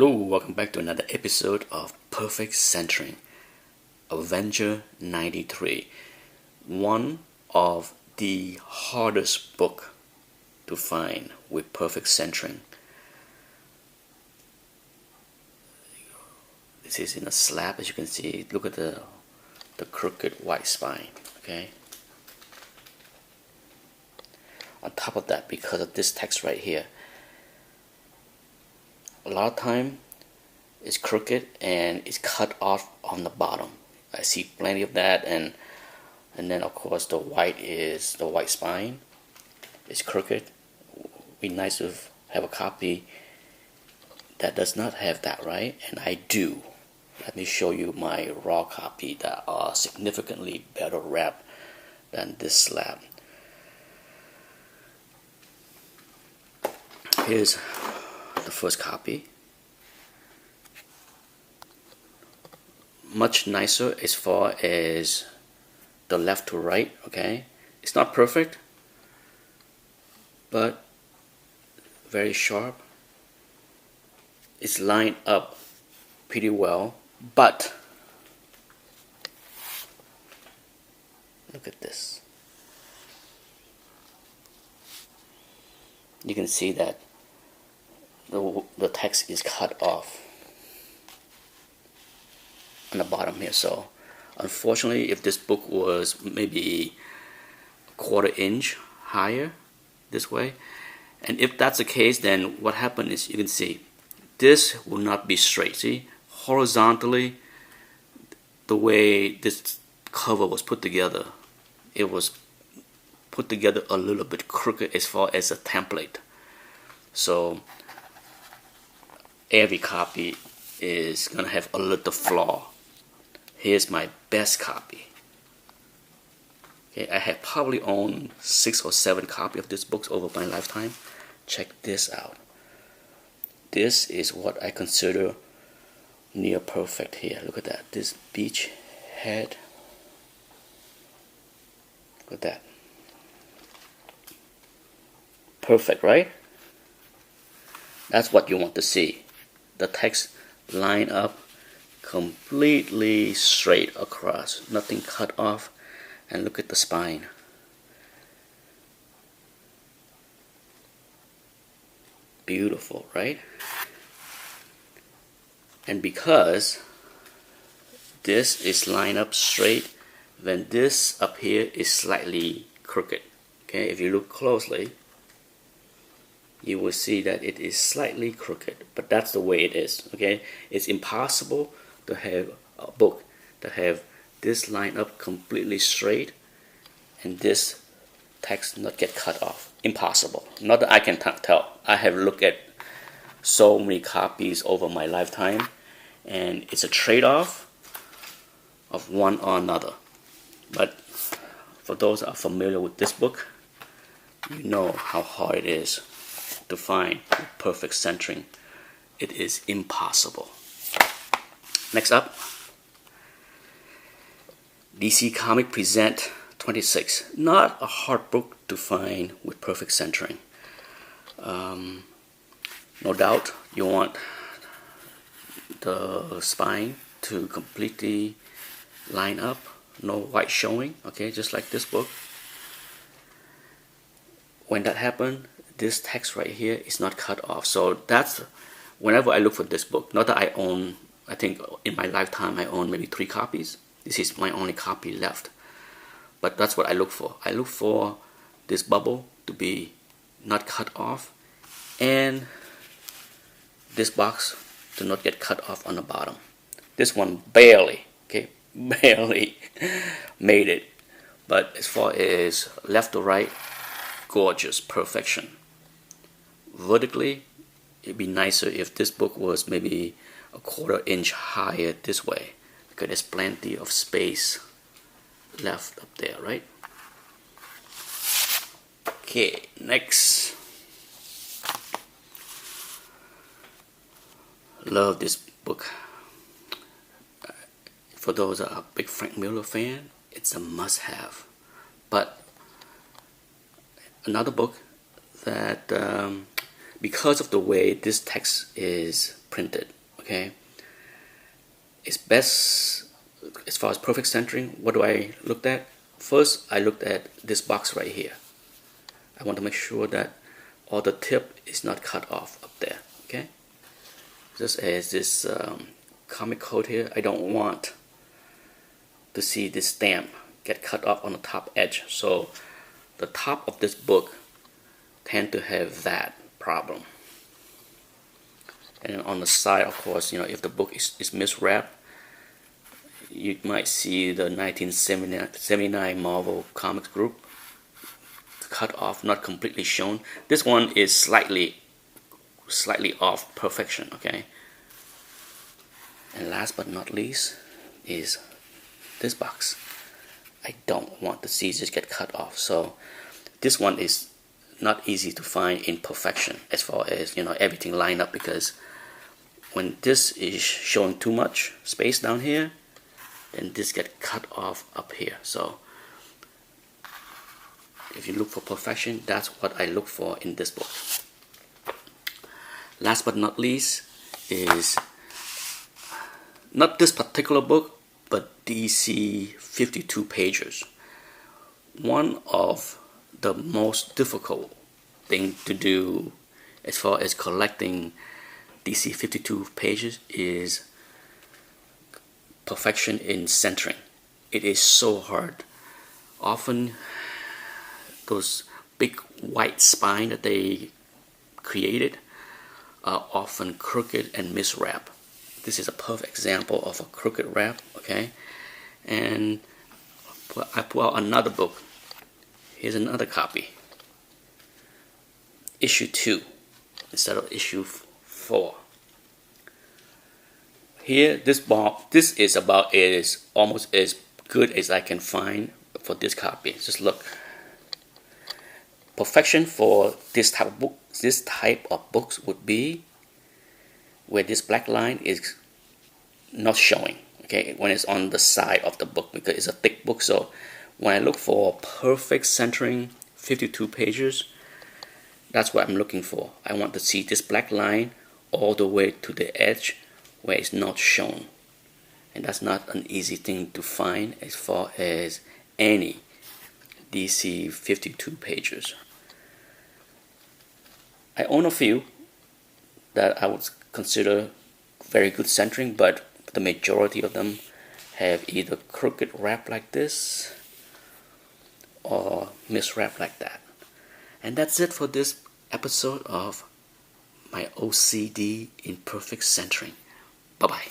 Hello, welcome back to another episode of Perfect Centering, Avenger 93. One of the hardest book to find with perfect centering. This is in a slab, as you can see. Look at the crooked white spine, okay? On top of that, because of this text right here, a lot of time it's crooked and it's cut off on the bottom. I see plenty of that, and then of course the white spine is crooked. Be nice to have a copy that does not have that, right? And I do. Let me show you my raw copy that are significantly better wrapped than this slab. Here's the first copy. Much nicer as far as the left to right, okay? It's not perfect, but very sharp. It's lined up pretty well, but look at this. You can see that the text is cut off on the bottom here. So unfortunately, if this book was maybe a quarter-inch higher this way, and if that's the case, then what happened is, you can see this will not be straight. See, horizontally, the way this cover was put together, it was put together a little bit crooked as far as a template. So every copy is gonna have a little flaw. Here's my best copy. Okay, I have probably owned 6 or 7 copies of this book over my lifetime. Check this out. This is what I consider near perfect here. Look at that. This beach head. Look at that. Perfect, right? That's what you want to see. The text line up completely straight across, nothing cut off. And look at the spine. Beautiful, right? And because this is lined up straight, then this up here is slightly crooked. Okay, if you look closely, you will see that it is slightly crooked, but that's the way it is. Okay, it's impossible to have a book that have this line up completely straight and this text not get cut off. Impossible. Not that I can tell. I have looked at so many copies over my lifetime, and it's a trade-off of one or another. But for those that are familiar with this book, you know how hard it is to find perfect centering. It is impossible. Next up, DC Comic Present 26. Not a hard book to find with perfect centering. No doubt you want the spine to completely line up, no white showing, okay, just like this book. When that happens, this text right here is not cut off. So that's whenever I look for this book. Not that I own, I think in my lifetime I own maybe 3 copies. This is my only copy left. But that's what I look for. I look for this bubble to be not cut off, and this box to not get cut off on the bottom. This one barely, okay, barely made it. But as far as left to right, gorgeous perfection. Vertically, it'd be nicer if this book was maybe a quarter-inch higher this way, because there's plenty of space left up there, right? Okay, next. Love this book. For those that are big Frank Miller fan, it's a must-have. But another book that because of the way this text is printed. Okay, it's best as far as perfect centering. What do I look at? First, I looked at this box right here. I want to make sure that all the tip is not cut off up there. Okay, just as this comic code here, I don't want to see this stamp get cut off on the top edge. So the top of this book tend to have that problem. And on the side, of course, if the book is miswrapped, you might see the 1979 Marvel Comics group cut off, not completely shown. This one is slightly off perfection. Okay. And last but not least is this box. I don't want the scissors get cut off, so this one is not easy to find in perfection as far as everything lined up, because when this is showing too much space down here, then this get cut off up here. So if you look for perfection, that's what I look for in this book. Last but not least is not this particular book, but DC 52 pages. One of the most difficult thing to do as far as collecting DC 52 pages is perfection in centering. It is so hard. Often those big white spine that they created are often crooked and miswrapped. This is a perfect example of a crooked wrap. Okay, and I pull out another book. Here's another copy. Issue 2 instead of issue 4. Here, this is about almost as good as I can find for this copy. Just look. Perfection for this type of books would be where this black line is not showing. Okay, when it's on the side of the book, because it's a thick book. So when I look for perfect centering 52 pages, that's what I'm looking for. I want to see this black line all the way to the edge where it's not shown. And that's not an easy thing to find as far as any DC 52 pages. I own a few that I would consider very good centering, but the majority of them have either crooked wrap like this or miswrap like that. And that's it for this episode of my OCD in perfect centering. Bye-bye.